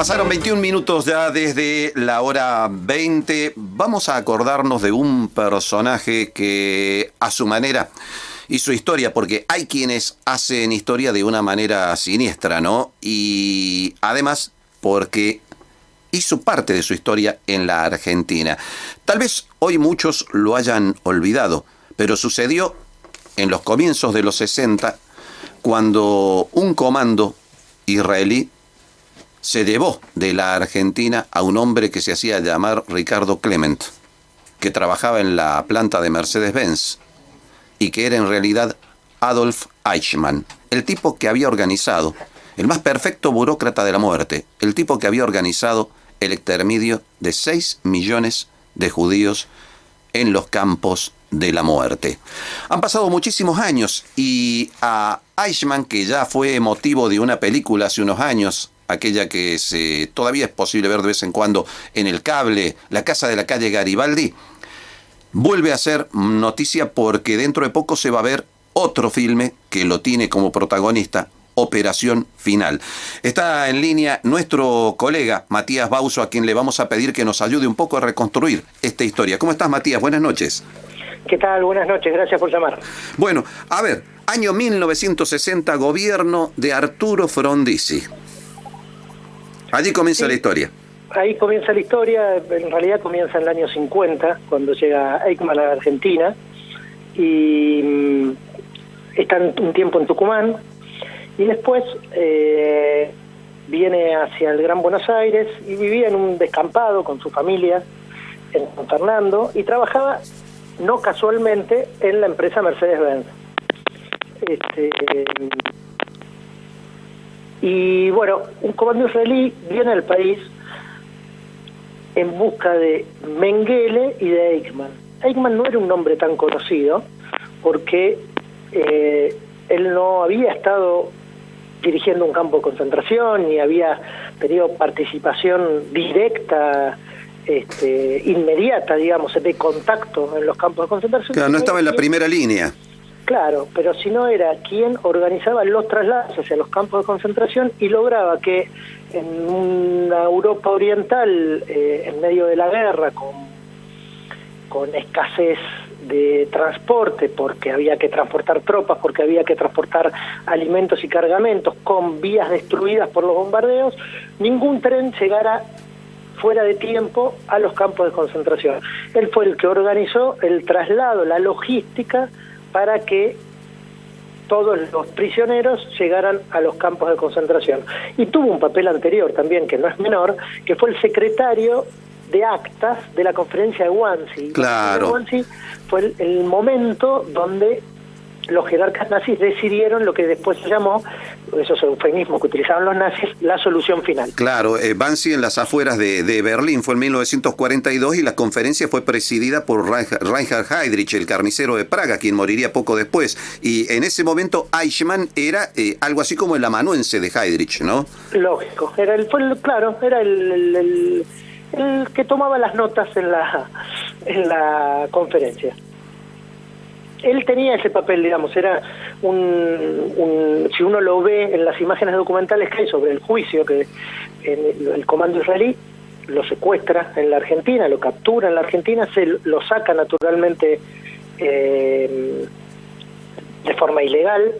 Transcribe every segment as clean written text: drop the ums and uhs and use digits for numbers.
Pasaron 21 minutos ya desde la hora 20. Vamos a acordarnos de un personaje que a su manera hizo historia, porque hay quienes hacen historia de una manera siniestra, ¿no? Y además porque hizo parte de su historia en la Argentina. Tal vez hoy muchos lo hayan olvidado, pero sucedió en los comienzos de los 60, cuando un comando israelí se llevó de la Argentina a un hombre que se hacía llamar Ricardo Clement, que trabajaba en la planta de Mercedes-Benz y que era en realidad Adolf Eichmann, el tipo que había organizado, el más perfecto burócrata de la muerte, el tipo que había organizado el exterminio de 6 millones de judíos en los campos de la muerte. Han pasado muchísimos años y a Eichmann, que ya fue motivo de una película hace unos años, aquella que todavía es posible ver de vez en cuando en el cable, La casa de la calle Garibaldi, vuelve a ser noticia porque dentro de poco se va a ver otro filme que lo tiene como protagonista, Operación Final. Está en línea nuestro colega Matías Bauso, a quien le vamos a pedir que nos ayude un poco a reconstruir esta historia. ¿Cómo estás, Matías? Buenas noches. ¿Qué tal? Buenas noches, gracias por llamar. Bueno, a ver, año 1960, gobierno de Arturo Frondizi. Allí comienza la historia. Ahí comienza la historia, en realidad comienza en el año 50, cuando llega Eichmann a la Argentina, y está un tiempo en Tucumán, y después viene hacia el Gran Buenos Aires, y vivía en un descampado con su familia, en San Fernando, y trabajaba, no casualmente, en la empresa Mercedes-Benz. Y bueno, un comando israelí viene al país en busca de Mengele y de Eichmann. Eichmann no era un nombre tan conocido porque él no había estado dirigiendo un campo de concentración ni había tenido participación directa, inmediata, digamos, de contacto en los campos de concentración. Claro, no estaba en la primera línea. Claro, pero si no era quien organizaba los traslados hacia los campos de concentración y lograba que en una Europa oriental, en medio de la guerra, con escasez de transporte, porque había que transportar tropas, porque había que transportar alimentos y cargamentos, con vías destruidas por los bombardeos, ningún tren llegara fuera de tiempo a los campos de concentración. Él fue el que organizó el traslado, la logística, para que todos los prisioneros llegaran a los campos de concentración. Y tuvo un papel anterior también, que no es menor, que fue el secretario de actas de la conferencia de Wannsee. Claro. Wannsee fue el momento donde los jerarcas nazis decidieron lo que después se llamó, esos eufemismos que utilizaban los nazis, la solución final. Claro, Wannsee en las afueras de Berlín fue en 1942 y la conferencia fue presidida por Reinhard Heydrich, el carnicero de Praga, quien moriría poco después. Y en ese momento Eichmann era algo así como el amanuense de Heydrich, ¿no? Lógico, era el que tomaba las notas en la conferencia. Él tenía ese papel, digamos, era si uno lo ve en las imágenes documentales que hay sobre el juicio, que el comando israelí lo secuestra en la Argentina, lo captura en la Argentina, lo saca naturalmente de forma ilegal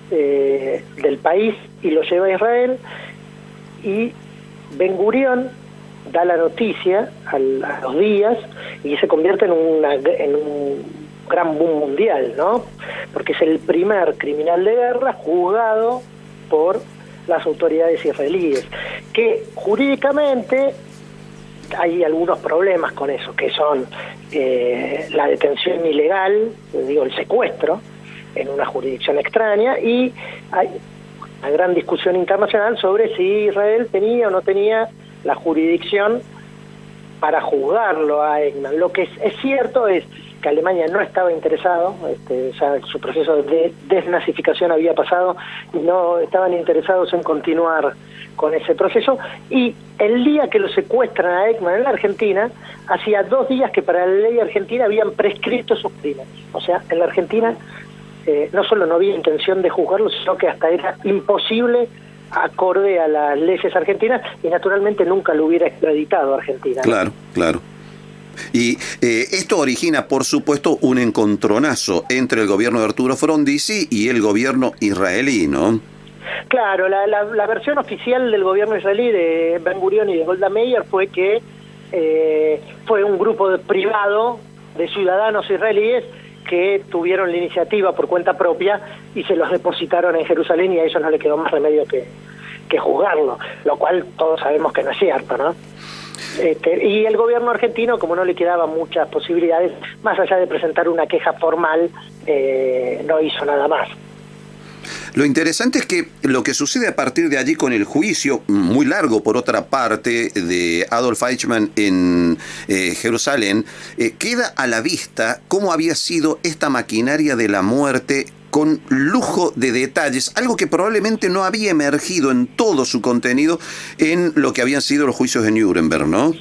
del país y lo lleva a Israel, y Ben Gurión da la noticia a los días y se convierte en un gran boom mundial, ¿no? Porque es el primer criminal de guerra juzgado por las autoridades israelíes, que jurídicamente hay algunos problemas con eso, que son la detención ilegal, el secuestro en una jurisdicción extraña, y hay una gran discusión internacional sobre si Israel tenía o no tenía la jurisdicción para juzgarlo a Eichmann. Lo que es cierto es que Alemania no estaba interesado, ya su proceso de desnazificación había pasado y no estaban interesados en continuar con ese proceso, y el día que lo secuestran a Eichmann en la Argentina, hacía 2 días que para la ley argentina habían prescrito sus crímenes. O sea, en la Argentina no solo no había intención de juzgarlo, sino que hasta era imposible acorde a las leyes argentinas y naturalmente nunca lo hubiera extraditado a Argentina. Claro, claro. Y esto origina, por supuesto, un encontronazo entre el gobierno de Arturo Frondizi y el gobierno israelí, ¿no? Claro, la versión oficial del gobierno israelí de Ben Gurion y de Golda Meir fue que fue un grupo privado de ciudadanos israelíes que tuvieron la iniciativa por cuenta propia y se los depositaron en Jerusalén y a ellos no les quedó más remedio que juzgarlo, lo cual todos sabemos que no es cierto, ¿no? Y el gobierno argentino, como no le quedaban muchas posibilidades, más allá de presentar una queja formal, no hizo nada más. Lo interesante es que lo que sucede a partir de allí con el juicio, muy largo por otra parte, de Adolf Eichmann en Jerusalén, queda a la vista cómo había sido esta maquinaria de la muerte con lujo de detalles, algo que probablemente no había emergido en todo su contenido en lo que habían sido los juicios de Nuremberg, ¿no?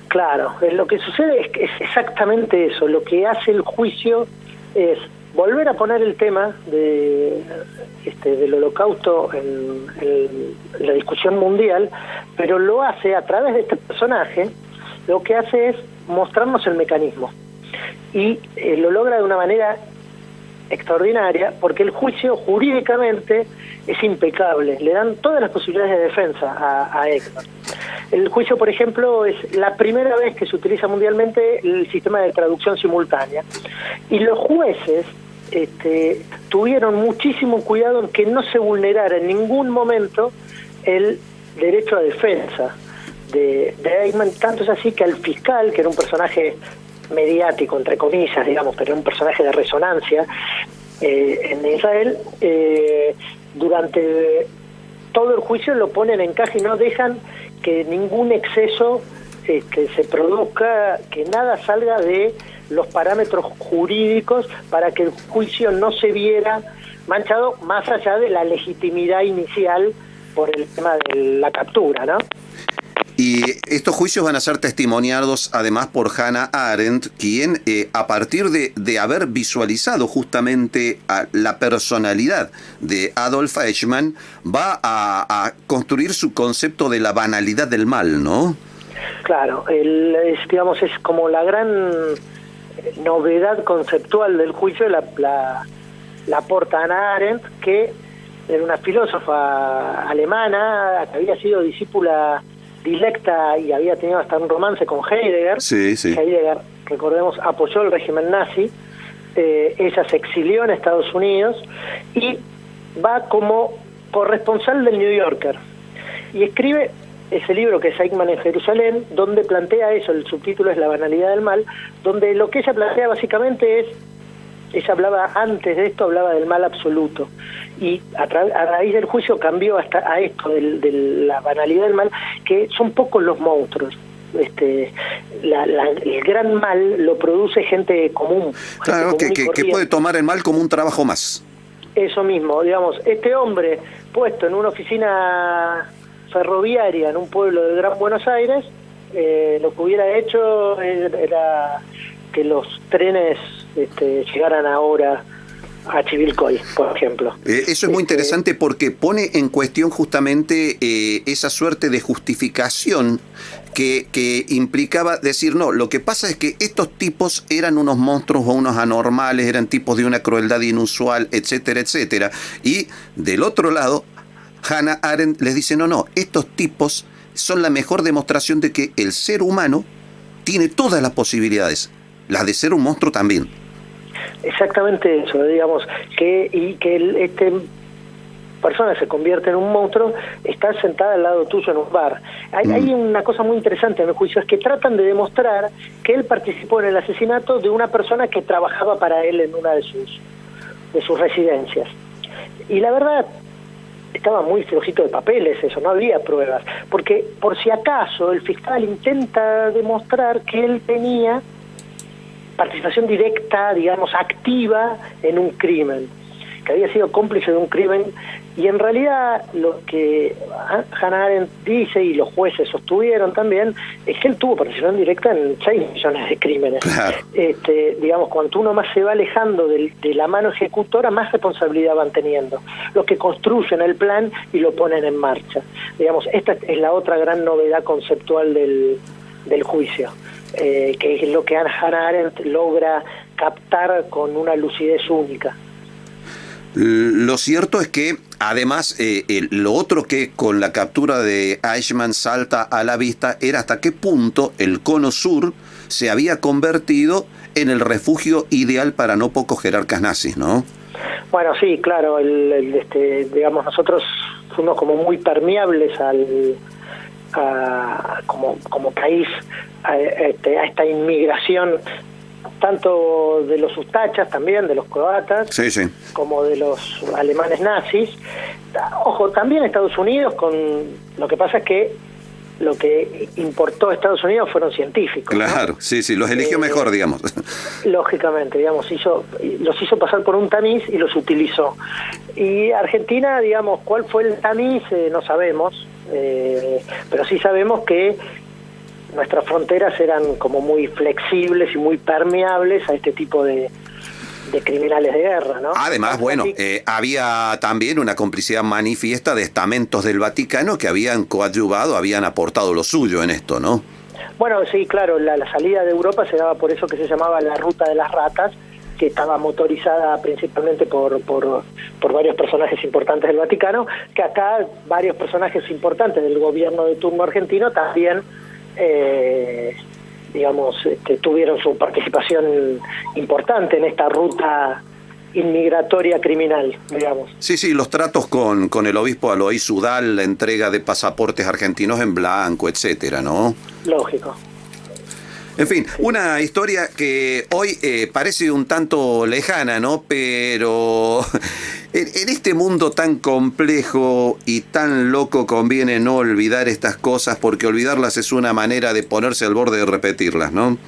Claro, lo que sucede es que es exactamente eso. Lo que hace el juicio es volver a poner el tema del Holocausto en la discusión mundial, pero lo hace a través de este personaje. Lo que hace es mostrarnos el mecanismo y lo logra de una manera extraordinaria, porque el juicio jurídicamente es impecable, le dan todas las posibilidades de defensa a Eichmann. El juicio, por ejemplo, es la primera vez que se utiliza mundialmente el sistema de traducción simultánea, y los jueces tuvieron muchísimo cuidado en que no se vulnerara en ningún momento el derecho a defensa de Eichmann. Tanto es así que al fiscal, que era un personaje mediático, entre comillas, digamos, pero un personaje de resonancia en Israel, durante todo el juicio lo ponen en caja y no dejan que ningún exceso se produzca, que nada salga de los parámetros jurídicos para que el juicio no se viera manchado, más allá de la legitimidad inicial por el tema de la captura, ¿no? Y estos juicios van a ser testimoniados además por Hannah Arendt, quien a partir de haber visualizado justamente la personalidad de Adolf Eichmann, va a construir su concepto de la banalidad del mal, ¿no? Claro, es como la gran novedad conceptual del juicio, la aporta Hannah Arendt, que era una filósofa alemana que había sido discípula dilecta y había tenido hasta un romance con Heidegger. Sí, sí. Heidegger, recordemos, apoyó el régimen nazi. Ella se exilió en Estados Unidos y va como corresponsal del New Yorker y escribe ese libro que es Eichmann en Jerusalén, donde plantea eso. El subtítulo es La banalidad del mal, donde lo que ella plantea básicamente es, ella hablaba antes de esto, hablaba del mal absoluto, y a raíz del juicio cambió hasta a esto de la banalidad del mal, que son pocos los monstruos. El gran mal lo produce gente común. Claro, que puede tomar el mal como un trabajo más. Eso mismo, digamos, este hombre puesto en una oficina ferroviaria en un pueblo de Gran Buenos Aires, lo que hubiera hecho era que los trenes llegaran ahora a Chivilcoy, por ejemplo. Eso es muy interesante porque pone en cuestión justamente esa suerte de justificación que implicaba decir, no, lo que pasa es que estos tipos eran unos monstruos o unos anormales, eran tipos de una crueldad inusual, etcétera, etcétera. Y del otro lado, Hannah Arendt les dice, no, estos tipos son la mejor demostración de que el ser humano tiene todas las posibilidades, las de ser un monstruo también. Exactamente eso, digamos, que este persona se convierte en un monstruo, está sentada al lado tuyo en un bar. Hay una cosa muy interesante en el juicio, es que tratan de demostrar que él participó en el asesinato de una persona que trabajaba para él en una de sus residencias. Y la verdad, estaba muy flojito de papeles eso, no había pruebas, porque por si acaso el fiscal intenta demostrar que él tenía participación directa, digamos, activa en un crimen. que había sido cómplice de un crimen, y en realidad lo que Hannah Arendt dice, y los jueces sostuvieron también, es que él tuvo participación directa en 6 millones de crímenes. Claro. Digamos, cuanto uno más se va alejando de la mano ejecutora, más responsabilidad van teniendo los que construyen el plan y lo ponen en marcha. Digamos, esta es la otra gran novedad conceptual del juicio, que es lo que Hannah Arendt logra captar con una lucidez única. Lo cierto es que, además, lo otro que con la captura de Eichmann salta a la vista era hasta qué punto el Cono Sur se había convertido en el refugio ideal para no pocos jerarcas nazis, ¿no? Bueno, sí, claro, digamos, nosotros fuimos como muy permeables como país a esta inmigración, tanto de los ustachas también, de los croatas, sí, sí, como de los alemanes nazis. Ojo, también Estados Unidos, con lo que pasa es que lo que importó a Estados Unidos fueron científicos. Claro, ¿no? Sí, sí, los eligió mejor, digamos. Lógicamente, digamos, los hizo pasar por un tamiz y los utilizó. Y Argentina, digamos, ¿cuál fue el tamiz? No sabemos, pero sí sabemos que nuestras fronteras eran como muy flexibles y muy permeables a este tipo de criminales de guerra, ¿no? Además, bueno, había también una complicidad manifiesta de estamentos del Vaticano que habían coadyuvado, habían aportado lo suyo en esto, ¿no? Bueno, sí, claro, la salida de Europa se daba por eso que se llamaba la Ruta de las Ratas, que estaba motorizada principalmente por varios personajes importantes del Vaticano, que acá varios personajes importantes del gobierno de turno argentino también digamos, tuvieron su participación importante en esta ruta inmigratoria criminal, digamos. Sí, sí, los tratos con el obispo Alois Udall, la entrega de pasaportes argentinos en blanco, etcétera, ¿no? Lógico. En fin, sí. Una historia que hoy parece un tanto lejana, ¿no? Pero en este mundo tan complejo y tan loco conviene no olvidar estas cosas, porque olvidarlas es una manera de ponerse al borde de repetirlas, ¿no?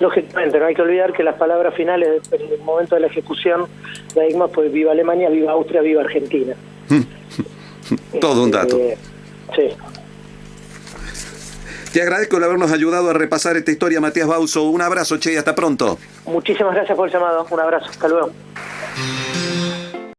Lógicamente, no hay que olvidar que las palabras finales en el momento de la ejecución de Eichmann fue viva Alemania, viva Austria, viva Argentina. Todo un dato. Sí. Te agradezco el habernos ayudado a repasar esta historia, Matías Bauso. Un abrazo, che, y hasta pronto. Muchísimas gracias por el llamado. Un abrazo. Hasta luego.